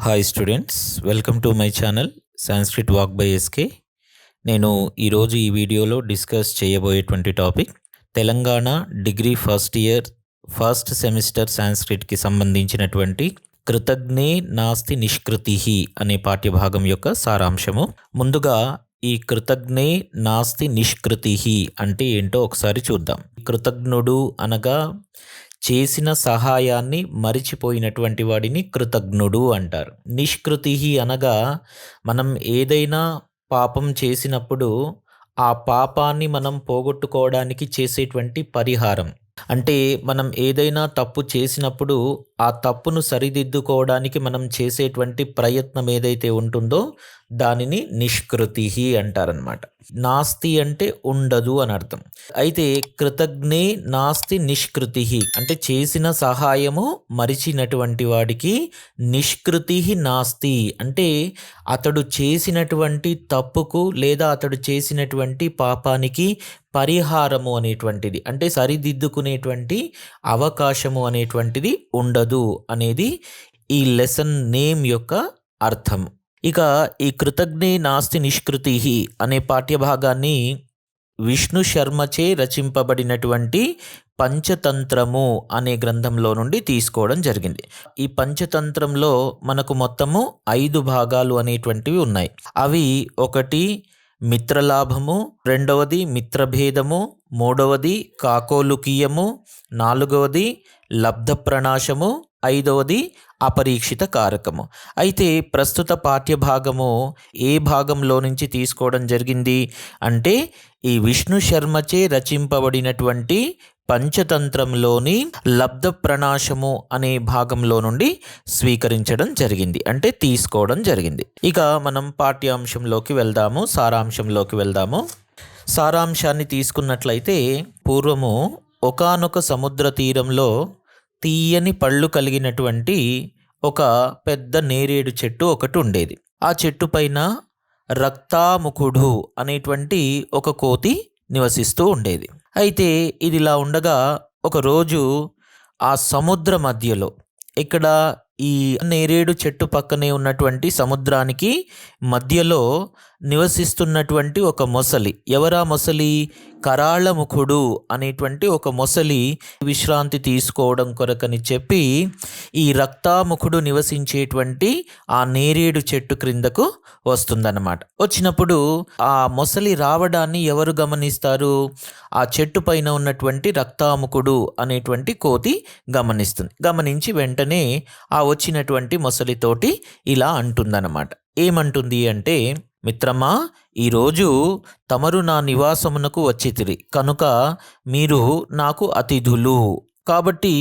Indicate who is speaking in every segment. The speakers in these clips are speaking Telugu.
Speaker 1: Hi students, welcome to my channel Sanskrit walk by SK. నేను ఈరోజు ఈ వీడియోలో డిస్కస్ చేయబోయేటువంటి topic Telangana degree first year first semester సాంస్క్రిట్కి సంబంధించినటువంటి కృతజ్ఞే నాస్తి నిష్కృతిః అనే పాఠ్యభాగం యొక్క సారాంశము. ముందుగా ఈ కృతజ్ఞే నాస్తి నిష్కృతిః అంటే ఏంటో ఒకసారి చూద్దాం. కృతజ్ఞుడు అనగా చేసిన సహాయాన్ని మరిచిపోయినటువంటి వాడిని కృతజ్ఞుడు అంటారు. నిష్కృతిః అనగా మనం ఏదైనా పాపం చేసినప్పుడు ఆ పాపాన్ని మనం పోగొట్టుకోవడానికి చేసేటువంటి పరిహారం. అంటే మనం ఏదైనా తప్పు చేసినప్పుడు ఆ తప్పును సరిదిద్దుకోవడానికి మనం చేసేటువంటి ప్రయత్నం ఏదైతే ఉంటుందో దానిని నిష్కృతిః అంటారనమాట. నాస్తి అంటే ఉండదు అని అర్థం. అయితే కృతజ్ఞే నాస్తి నిష్కృతిః అంటే చేసిన సహాయము మరిచినటువంటి వాడికి నిష్కృతిః నాస్తి అంటే అతడు చేసినటువంటి తప్పుకు లేదా అతడు చేసినటువంటి పాపానికి పరిహారము అనేటువంటిది అంటే సరిదిద్దుకునేటువంటి అవకాశము అనేటువంటిది ఉండదు అనేది ఈ లెసన్ నేమ్ యొక్క అర్థం. ఇక ఈ కృతజ్ఞే నాస్తి నిష్కృతిః అనే పాఠ్యభాగాన్ని విష్ణు శర్మచే రచింపబడినటువంటి పంచతంత్రము అనే గ్రంథంలో నుండి తీసుకోవడం జరిగింది. ఈ పంచతంత్రంలో మనకు మొత్తము 5 భాగాలు అనేటువంటివి ఉన్నాయి. అవి ఒకటి మిత్రలాభము, రెండవది మిత్రభేదము, మూడవది కాకోలుకీయము, నాలుగవది లబ్ధ ప్రణాశము, ఐదవది అపరీక్షిత కారకము. అయితే ప్రస్తుత పాఠ్యభాగము ఏ భాగంలో నుంచి తీసుకోవడం జరిగింది అంటే ఈ విష్ణు శర్మచే రచింపబడినటువంటి పంచతంత్రంలోని లబ్ధ ప్రణాశము అనే భాగంలో నుండి స్వీకరించడం జరిగింది అంటే తీసుకోవడం జరిగింది. ఇక మనం పాఠ్యాంశంలోకి వెళ్దాము, సారాంశంలోకి వెళ్దాము. సారాంశాన్ని తీసుకున్నట్లయితే పూర్వము ఒకానొక సముద్ర తీరంలో తీయని పళ్ళు కలిగినటువంటి ఒక పెద్ద నేరేడు చెట్టు ఒకటి ఉండేది. ఆ చెట్టు పైన రక్తాముఖుడు అనేటువంటి ఒక కోతి నివసిస్తూ ఉండేది. అయితే ఇదిలా ఉండగా ఒకరోజు ఆ సముద్ర మధ్యలో ఇక్కడ ఈ నేరేడు చెట్టు పక్కనే ఉన్నటువంటి సముద్రానికి మధ్యలో నివసిస్తున్నటువంటి ఒక మొసలి. ఎవరా మొసలి? కరాళముఖుడు అనేటువంటి ఒక మొసలి విశ్రాంతి తీసుకోవడం కొరకని చెప్పి ఈ రక్తాముఖుడు నివసించేటువంటి ఆ నేరేడు చెట్టు క్రిందకు వస్తుందన్నమాట. వచ్చినప్పుడు ఆ మొసలి రావడాన్ని ఎవరు గమనిస్తారు? ఆ చెట్టు పైన ఉన్నటువంటి రక్తాముఖుడు అనేటువంటి కోతి గమనిస్తుంది. గమనించి వెంటనే ఆ వచ్చినటువంటి మొసలితోటి ఇలా అంటుందన్నమాట. ఏమంటుంది అంటే, మిత్రమా, ఈరోజు తమరు నా నివాసమునకు వచ్చితిరి కనుక మీరు నాకు అతిథులు. కాబట్టి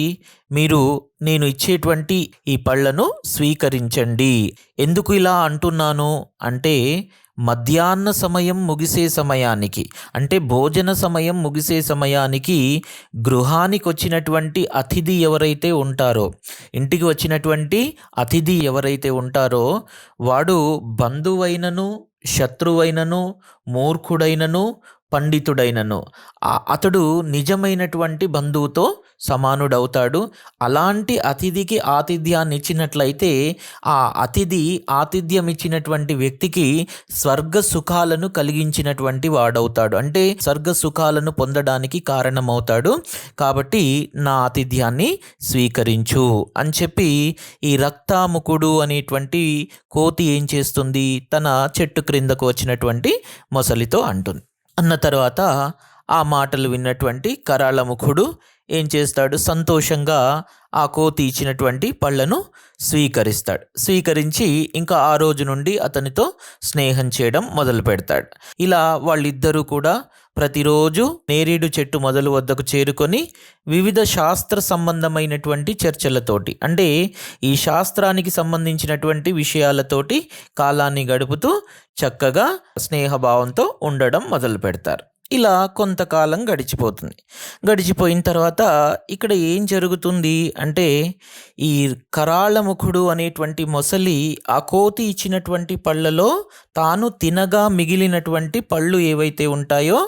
Speaker 1: మీరు నేను ఇచ్చేటువంటి ఈ పళ్ళను స్వీకరించండి. ఎందుకు ఇలా అంటున్నాను అంటే మధ్యాహ్న సమయం ముగిసే సమయానికి అంటే భోజన సమయం ముగిసే సమయానికి గృహానికి వచ్చినటువంటి అతిథి ఎవరైతే ఉంటారో, ఇంటికి వచ్చినటువంటి అతిథి ఎవరైతే ఉంటారో వాడు బంధువైనను శత్రువైనను మూర్ఖుడైనను పండితుడైనను అతడు నిజమైనటువంటి బంధువుతో సమానుడవుతాడు. అలాంటి అతిథికి ఆతిథ్యాన్ని ఇచ్చినట్లయితే ఆ అతిథి ఆతిథ్యం ఇచ్చినటువంటి వ్యక్తికి స్వర్గ సుఖాలను కలిగించినటువంటి వాడవుతాడు. అంటే స్వర్గ సుఖాలను పొందడానికి కారణమవుతాడు. కాబట్టి నా ఆతిథ్యాన్ని స్వీకరించు అని చెప్పి ఈ రక్తాముఖుడు అనేటువంటి కోతి ఏం చేస్తుంది? తన చెట్టు క్రిందకు వచ్చినటువంటి మొసలితో అంటుంది. అన్న తర్వాత ఆ మాటలు విన్నటువంటి కరాళముఖుడు ఏం చేస్తాడు? సంతోషంగా ఆ కోతి ఇచ్చినటువంటి పళ్ళను స్వీకరిస్తాడు. స్వీకరించి ఇంకా ఆ రోజు నుండి అతనితో స్నేహం చేయడం మొదలు పెడతాడు. ఇలా వాళ్ళిద్దరూ కూడా ప్రతిరోజు నేరేడు చెట్టు మొదలు వద్దకు చేరుకొని వివిధ శాస్త్ర సంబంధమైనటువంటి చర్చలతోటి అంటే ఈ శాస్త్రానికి సంబంధించినటువంటి విషయాలతోటి కాలాన్ని గడుపుతూ చక్కగా స్నేహభావంతో ఉండడం మొదలు పెడతారు. ఇలా కొంతకాలం గడిచిపోతుంది. గడిచిపోయిన తర్వాత ఇక్కడ ఏం జరుగుతుంది అంటే, ఈ కరాళముఖుడు అనేటువంటి మొసలి ఆ కోతి ఇచ్చినటువంటి పళ్ళలో తాను తినగా మిగిలినటువంటి పళ్ళు ఏవైతే ఉంటాయో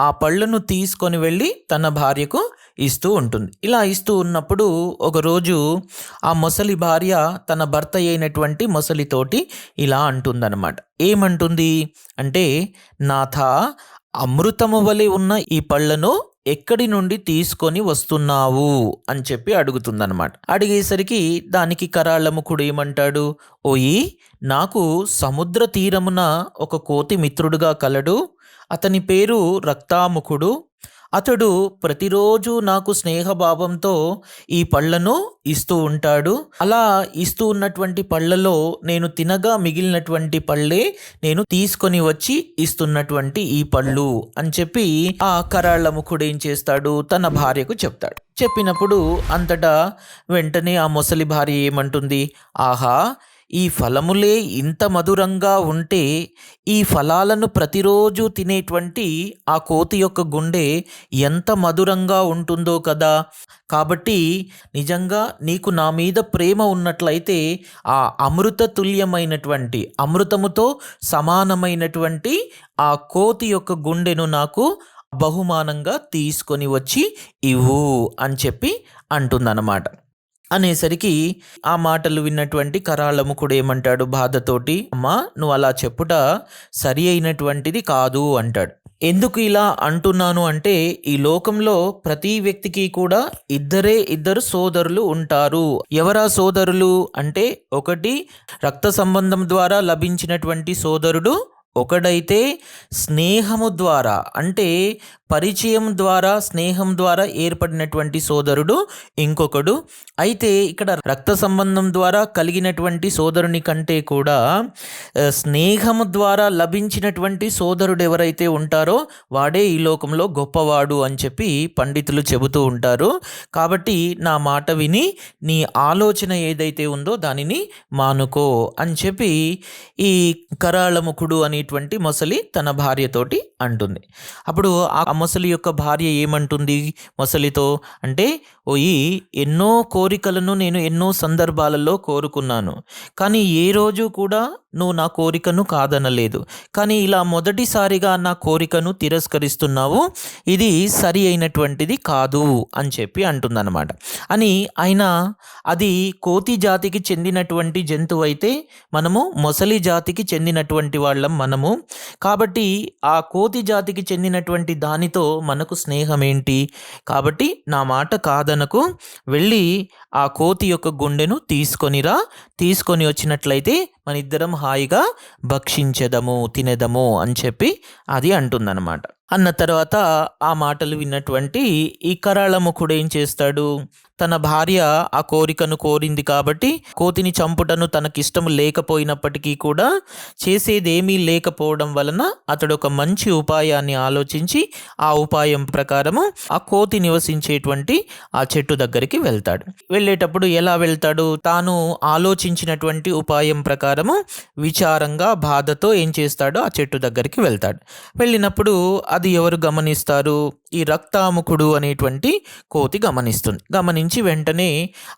Speaker 1: ఆ పళ్ళను తీసుకొని వెళ్ళి తన భార్యకు ఇస్తూ ఉంటుంది. ఇలా ఇస్తూ ఉన్నప్పుడు ఒకరోజు ఆ మొసలి భార్య తన భర్త అయినటువంటి మొసలితోటి ఇలా అంటుందన్నమాట. ఏమంటుంది అంటే, నాథ, అమృతము వలె ఉన్న ఈ పళ్ళను ఎక్కడి నుండి తీసుకొని వస్తున్నావు అని చెప్పి అడుగుతుందన్నమాట. అడిగేసరికి దానికి కరాళముఖుడు ఏమంటాడు, ఓయి, నాకు సముద్ర తీరమున ఒక కోతి మిత్రుడుగా కలడు. అతని పేరు రక్తాముఖుడు. అతడు ప్రతిరోజు నాకు స్నేహభావంతో ఈ పళ్ళను ఇస్తూ ఉంటాడు. అలా ఇస్తూ ఉన్నటువంటి పళ్ళలో నేను తినగా మిగిలినటువంటి పళ్ళే నేను తీసుకొని వచ్చి ఇస్తున్నటువంటి ఈ పళ్ళు అని చెప్పి ఆ కరాళముఖుడు ఏం చేస్తాడు, తన భార్యకు చెప్తాడు. చెప్పినప్పుడు అంతటా వెంటనే ఆ మొసలి భార్య ఏమంటుంది, ఆహా, ఈ ఫలములే ఇంత మధురంగా ఉంటే ఈ ఫలాలను ప్రతిరోజు తినేటువంటి ఆ కోతి యొక్క గుండె ఎంత మధురంగా ఉంటుందో కదా. కాబట్టి నిజంగా నీకు నా మీద ప్రేమ ఉన్నట్లయితే ఆ అమృత తుల్యమైనటువంటి, అమృతముతో సమానమైనటువంటి ఆ కోతి యొక్క గుండెను నాకు బహుమానంగా తీసుకొని వచ్చి ఇవ్వు అని చెప్పి అంటుందన్నమాట. అనేసరికి ఆ మాటలు విన్నటువంటి కరాళముఖుడు ఏమంటాడు బాధతోటి, అమ్మా, నువ్వు అలా చెప్పుట సరి అయినటువంటిది కాదు అంటాడు. ఎందుకు ఇలా అంటున్నాను అంటే, ఈ లోకంలో ప్రతి వ్యక్తికి కూడా ఇద్దరు సోదరులు ఉంటారు. ఎవరా సోదరులు అంటే, ఒకటి రక్త సంబంధం ద్వారా లభించినటువంటి సోదరుడు, ఒకడైతే స్నేహము ద్వారా అంటే పరిచయం ద్వారా, స్నేహం ద్వారా ఏర్పడినటువంటి సోదరుడు ఇంకొకడు. అయితే ఇక్కడ రక్త సంబంధం ద్వారా కలిగినటువంటి సోదరుని కంటే కూడా స్నేహము ద్వారా లభించినటువంటి సోదరుడు ఎవరైతే ఉంటారో వాడే ఈ లోకంలో గొప్పవాడు అని చెప్పి పండితులు చెబుతూ ఉంటారు. కాబట్టి నా మాట విని నీ ఆలోచన ఏదైతే ఉందో దానిని మానుకో అని చెప్పి ఈ కరాళముఖుడు అనేటువంటి మొసలి తన భార్యతోటి అంటుంది. అప్పుడు ఆ మొసలి యొక్క భార్య ఏమంటుంది మొసలితో అంటే, ఓయి, ఎన్నో కోరికలను నేను ఎన్నో సందర్భాలలో కోరుకున్నాను, కానీ ఏ రోజు కూడా నువ్వు నా కోరికను కాదనలేదు. కానీ ఇలా మొదటిసారిగా నా కోరికను తిరస్కరిస్తున్నావు, ఇది సరి అయినటువంటిది కాదు అని చెప్పి అంటుందన్నమాట. అని అయినా అది కోతి జాతికి చెందినటువంటి జంతువు అయితే మనము మొసలి జాతికి చెందినటువంటి వాళ్ళం మనము. కాబట్టి ఆ కోతి జాతికి చెందినటువంటి దానితో మనకు స్నేహం ఏంటి? కాబట్టి నా మాట కాదనకు, వెళ్ళి ఆ కోతి యొక్క గుండెను తీసుకొని వచ్చినట్లయితే మన ఇద్దరం హాయిగా భక్షించెదము, తినేదము అని చెప్పి అది అంటుందన్నమాట. అన్న తర్వాత ఆ మాటలు విన్నటువంటి ఈ కరాళముఖుడు ఏం చేస్తాడు, తన భార్య ఆ కోరికను కోరింది కాబట్టి కోతిని చంపుటను తనకిష్టం లేకపోయినప్పటికీ కూడా చేసేదేమీ లేకపోవడం వలన అతడు ఒక మంచి ఉపాయాన్ని ఆలోచించి ఆ ఉపాయం ప్రకారము ఆ కోతి నివసించేటువంటి ఆ చెట్టు దగ్గరికి వెళ్తాడు. వెళ్ళేటప్పుడు ఎలా వెళ్తాడు, తాను ఆలోచించినటువంటి ఉపాయం ప్రకారము విచారంగా బాధతో ఏం చేస్తాడో ఆ చెట్టు దగ్గరికి వెళ్తాడు. వెళ్ళినప్పుడు అది ఎవరు గమనిస్తారు, ఈ రక్తాముఖుడు అనేటువంటి కోతి గమనిస్తుంది. గమనించి వెంటనే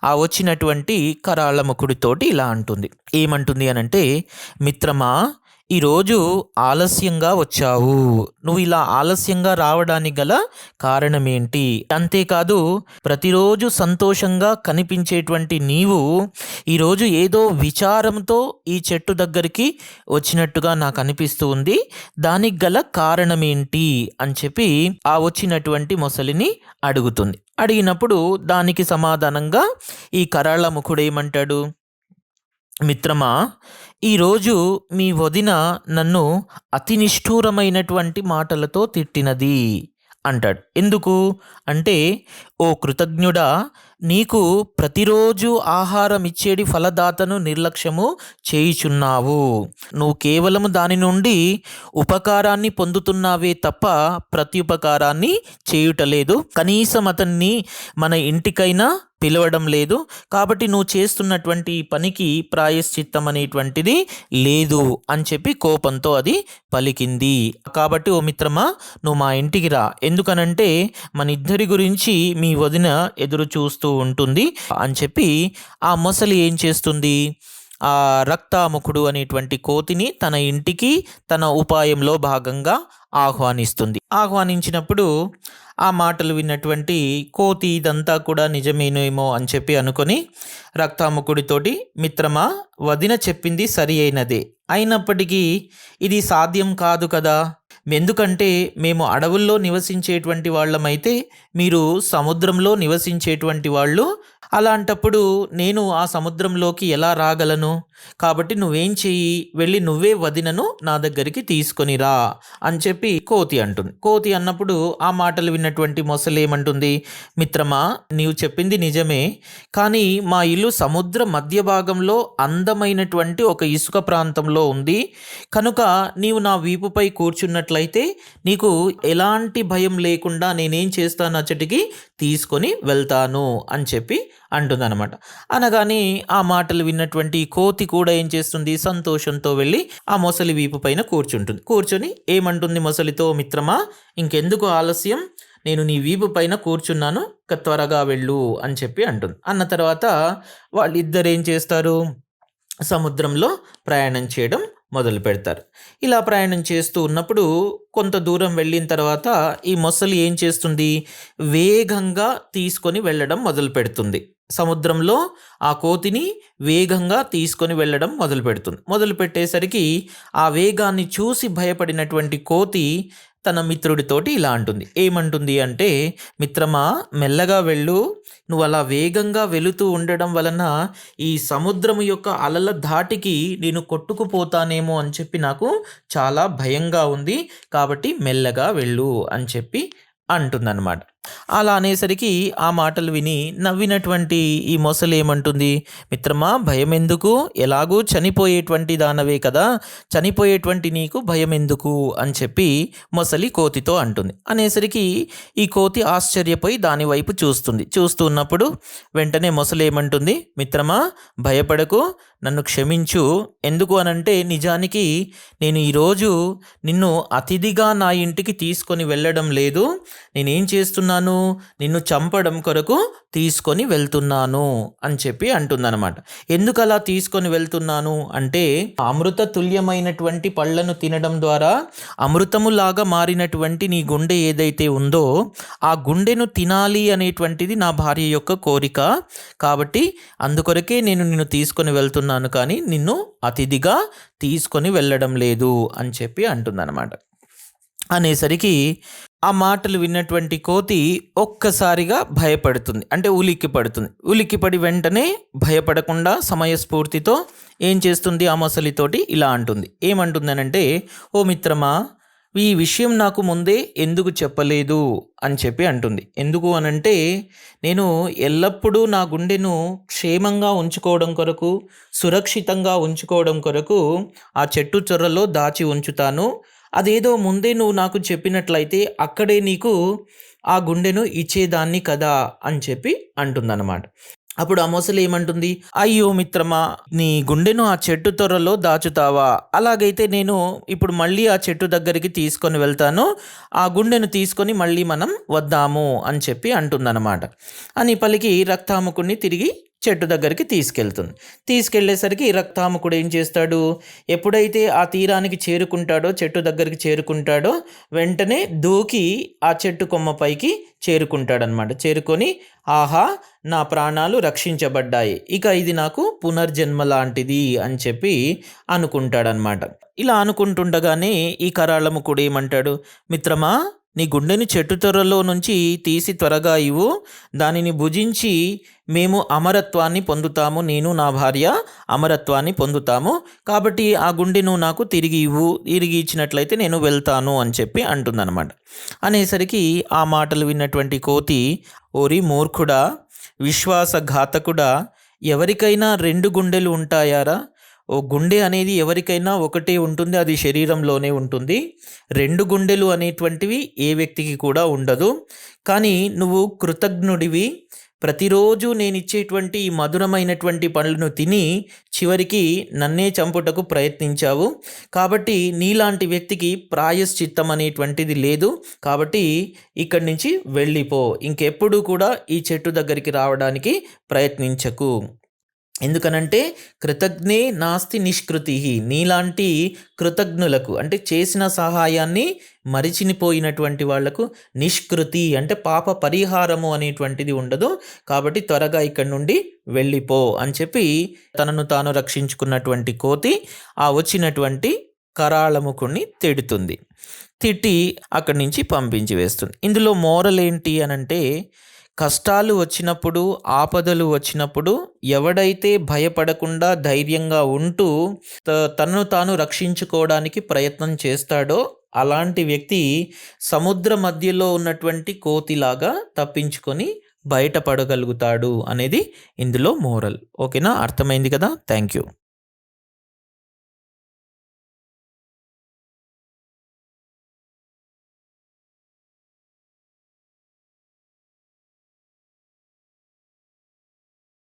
Speaker 1: ఆ వచ్చినటువంటి కరాళముఖుడితోటి ఇలా అంటుంది. ఏమంటుంది అనంటే, మిత్రమా, ఈరోజు ఆలస్యంగా వచ్చావు. నువ్వు ఇలా ఆలస్యంగా రావడానికి గల కారణం ఏంటి? అంతేకాదు, ప్రతిరోజు సంతోషంగా కనిపించేటువంటి నీవు ఈరోజు ఏదో విచారంతో ఈ చెట్టు దగ్గరికి వచ్చినట్టుగా నాకు అనిపిస్తూ ఉంది. దానికి గల కారణం ఏంటి అని చెప్పి ఆ వచ్చినటువంటి మొసలిని అడుగుతుంది. అడిగినప్పుడు దానికి సమాధానంగా ఈ కరాళముఖుడు ఏమంటాడు, మిత్రమా, ఈరోజు మీ వదిన నన్ను అతి నిష్ఠూరమైనటువంటి మాటలతో తిట్టినది అంటాడు. ఎందుకు అంటే, ఓ కృతజ్ఞుడా, నీకు ప్రతిరోజు ఆహారం ఇచ్చేడి ఫలదాతను నిర్లక్ష్యము చేయుచున్నావు. నువ్వు కేవలము దాని నుండి ఉపకారాన్ని పొందుతున్నావే తప్ప ప్రత్యుపకారాన్ని చేయుటలేదు. కనీసం అతన్ని మన ఇంటికైనా పిలవడం లేదు. కాబట్టి నువ్వు చేస్తున్నటువంటి ఈ పనికి ప్రాయశ్చిత్తం అనేటువంటిది లేదు అని చెప్పి కోపంతో అది పలికింది. కాబట్టి ఓ మిత్రమా, నువ్వు మా ఇంటికి రా, ఎందుకనంటే మన ఇద్దరి గురించి మీ వదిన ఎదురు చూస్తూ ఉంటుంది అని చెప్పి ఆ మొసలి ఏం చేస్తుంది, ఆ రక్తాముఖుడు అనేటువంటి కోతిని తన ఇంటికి తన ఉపాయంలో భాగంగా ఆహ్వానించినప్పుడు ఆ మాటలు విన్నటువంటి కోతి ఇదంతా కూడా నిజమేనేమో అని చెప్పి అనుకొని రక్తాముఖుడితోటి, మిత్రమా, వదిన చెప్పింది సరి అయినదే, అయినప్పటికీ ఇది సాధ్యం కాదు కదా, ఎందుకంటే మేము అడవుల్లో నివసించేటువంటి వాళ్ళమైతే మీరు సముద్రంలో నివసించేటువంటి వాళ్ళు, అలాంటప్పుడు నేను ఆ సముద్రంలోకి ఎలా రాగలను, కాబట్టి నువ్వేం చెయ్యి, వెళ్ళి నువ్వే వదినను నా దగ్గరికి తీసుకొని రా అని చెప్పి కోతి అంటుంది. కోతి అన్నప్పుడు ఆ మాటలు విన్నటువంటి మొసలి ఏమంటుంది, మిత్రమా, నీవు చెప్పింది నిజమే, కానీ మా ఇల్లు సముద్ర మధ్య భాగంలో అందమైనటువంటి ఒక ఇసుక ప్రాంతంలో ఉంది, కనుక నీవు నా వీపుపై కూర్చున్నట్లయితే నీకు ఎలాంటి భయం లేకుండా నేనేం చేస్తాను, అచ్చటికి తీసుకొని వెళ్తాను అని చెప్పి అంటుందన్నమాట. అనగానే ఆ మాటలు విన్నటువంటి కోతి కూడా ఏం చేస్తుంది, సంతోషంతో వెళ్ళి ఆ మొసలి వీపు పైన కూర్చొని ఏమంటుంది మొసలితో, మిత్రమా, ఇంకెందుకు ఆలస్యం, నేను నీ వీపు పైన కూర్చున్నాను, త్వరగా వెళ్ళు అని చెప్పి అంటుంది. అన్న తర్వాత వాళ్ళిద్దరు ఏం చేస్తారు, సముద్రంలో ప్రయాణం చేయడం మొదలు పెడతారు. ఇలా ప్రయాణం చేస్తూ ఉన్నప్పుడు కొంత దూరం వెళ్ళిన తర్వాత ఈ మొసలి ఏం చేస్తుంది, వేగంగా తీసుకొని వెళ్ళడం మొదలు పెడుతుంది. సముద్రంలో ఆ కోతిని వేగంగా తీసుకొని వెళ్ళడం మొదలు పెట్టేసరికి ఆ వేగాన్ని చూసి భయపడినటువంటి కోతి తన మిత్రుడితోటి ఇలా అంటుంది. ఏమంటుంది అంటే, మిత్రమా, మెల్లగా వెళ్ళు, నువ్వు అలా వేగంగా వెళుతూ ఉండడం వలన ఈ సముద్రము యొక్క అలల ధాటికి నేను కొట్టుకుపోతానేమో అని చెప్పి నాకు చాలా భయంగా ఉంది, కాబట్టి మెల్లగా వెళ్ళు అని చెప్పి అంటుందన్నమాట. అలా అనేసరికి ఆ మాటలు విని నవ్వినటువంటి ఈ మొసలి ఏమంటుంది, మిత్రమా, భయం ఎందుకు, ఎలాగూ చనిపోయేటువంటి దానవే కదా, చనిపోయేటువంటి నీకు భయం ఎందుకు అని చెప్పి మొసలి కోతితో అంటుంది. అనేసరికి ఈ కోతి ఆశ్చర్యపోయి దాని వైపు చూస్తూ ఉన్నప్పుడు వెంటనే మొసలి ఏమంటుంది, మిత్రమా, భయపడకు, నన్ను క్షమించు, ఎందుకు అనంటే నిజానికి నేను ఈరోజు నిన్ను అతిథిగా నా ఇంటికి తీసుకొని వెళ్ళడం లేదు, నేనేం చేస్తున్నాను, నిన్ను చంపడం కొరకు తీసుకొని వెళ్తున్నాను అని చెప్పి అంటుందన్నమాట. ఎందుకు అలా తీసుకొని వెళ్తున్నాను అంటే, అమృత తుల్యమైనటువంటి పళ్ళను తినడం ద్వారా అమృతములాగా మారినటువంటి నీ గుండె ఏదైతే ఉందో ఆ గుండెను తినాలి అనేటువంటిది నా భార్య యొక్క కోరిక, కాబట్టి అందుకొరకే నేను నిన్ను తీసుకొని వెళ్తున్నాను, కానీ నిన్ను అతిథిగా తీసుకొని వెళ్ళడం లేదు అని చెప్పి అంటుందన్నమాట. అనేసరికి ఆ మాటలు విన్నటువంటి కోతి ఒక్కసారిగా భయపడుతుంది, అంటే ఉలిక్కిపడి వెంటనే భయపడకుండా సమయస్ఫూర్తితో ఏం చేస్తుంది, ఆ మొసలితోటి ఇలా అంటుంది. ఏమంటుందనంటే, ఓ మిత్రమా, ఈ విషయం నాకు ముందే ఎందుకు చెప్పలేదు అని చెప్పి అంటుంది. ఎందుకు అనంటే, నేను ఎల్లప్పుడూ నా గుండెను క్షేమంగా ఉంచుకోవడం కొరకు, సురక్షితంగా ఉంచుకోవడం కొరకు ఆ చెట్టు చొర్రలో దాచి ఉంచుతాను, అదేదో ముందే నువ్వు నాకు చెప్పినట్లయితే అక్కడే నీకు ఆ గుండెను ఇచ్చేదాన్ని కదా అని చెప్పి అంటుందన్నమాట. అప్పుడు ఆ మొసలి ఏమంటుంది, అయ్యో మిత్రమా, నీ గుండెను ఆ చెట్టు తొర్రలో దాచుతావా, అలాగైతే నేను ఇప్పుడు మళ్ళీ ఆ చెట్టు దగ్గరికి తీసుకొని వెళ్తాను, ఆ గుండెను తీసుకొని మళ్ళీ మనం వద్దాము అని చెప్పి అంటుందన్నమాట. అని పలికి రక్తాముకుడిని తిరిగి చెట్టు దగ్గరికి తీసుకెళ్ళేసరికి రక్తాముకుడు ఏం చేస్తాడు, ఎప్పుడైతే ఆ తీరానికి చెట్టు దగ్గరికి చేరుకుంటాడో వెంటనే దూకి ఆ చెట్టు కొమ్మపైకి చేరుకుంటాడనమాట. చేరుకొని, ఆహా, నా ప్రాణాలు రక్షించబడ్డాయి, ఇక ఇది నాకు పునర్జన్మ లాంటిది అని చెప్పి అనుకుంటాడనమాట. ఇలా అనుకుంటుండగానే ఈ కరాళముకుడు ఏమంటాడు, మిత్రమా, నీ గుండెని చెట్టు తొర్రలో నుంచి తీసి త్వరగా ఇవ్వు, దానిని భుజించి మేము అమరత్వాన్ని పొందుతాము, నేను నా భార్య అమరత్వాన్ని పొందుతాము, కాబట్టి ఆ గుండెను నాకు తిరిగి ఇచ్చినట్లయితే నేను వెళ్తాను అని చెప్పి అంటుందన్నమాట. అనేసరికి ఆ మాటలు విన్నటువంటి కోతి, ఓరి మూర్ఖుడా, విశ్వాసఘాతకుడా, ఎవరికైనా 2 గుండెలు ఉంటాయారా, ఓ గుండె అనేది ఎవరికైనా ఒకటే ఉంటుంది, అది శరీరంలోనే ఉంటుంది, 2 గుండెలు అనేటువంటివి ఏ వ్యక్తికి కూడా ఉండదు, కానీ నువ్వు కృతజ్ఞుడివి, ప్రతిరోజు నేనిచ్చేటువంటి ఈ మధురమైనటువంటి పండ్లను తిని చివరికి నన్నే చంపుటకు ప్రయత్నించావు. కాబట్టి నీలాంటి వ్యక్తికి ప్రాయశ్చిత్తం అనేటువంటిది లేదు. కాబట్టి ఇక్కడి నుంచి వెళ్ళిపో. ఇంకెప్పుడు కూడా ఈ చెట్టు దగ్గరికి రావడానికి ప్రయత్నించకు. ఎందుకనంటే కృతజ్ఞే నాస్తి నిష్కృతి. నీలాంటి కృతజ్ఞులకు అంటే చేసిన సహాయాన్ని మరిచిపోయినటువంటి వాళ్లకు నిష్కృతి అంటే పాప పరిహారము అనేటువంటిది ఉండదు. కాబట్టి త్వరగా ఇక్కడి నుండి వెళ్ళిపో అని చెప్పి తనను తాను రక్షించుకున్నటువంటి కోతి ఆ వచ్చినటువంటి కరాళముకుణ్ణి తిడుతుంది. తిట్టి అక్కడి నుంచి పంపించి వేస్తుంది. ఇందులో మోరల్ ఏంటి అనంటే, కష్టాలు వచ్చినప్పుడు, ఆపదలు వచ్చినప్పుడు ఎవడైతే భయపడకుండా ధైర్యంగా ఉంటూ తనను తాను రక్షించుకోవడానికి ప్రయత్నం చేస్తాడో అలాంటి వ్యక్తి సముద్ర మధ్యలో ఉన్నటువంటి కోతిలాగా తప్పించుకొని బయటపడగలుగుతాడు అనేది ఇందులో మోరల్. ఓకేనా? అర్థమైంది కదా? Thank you.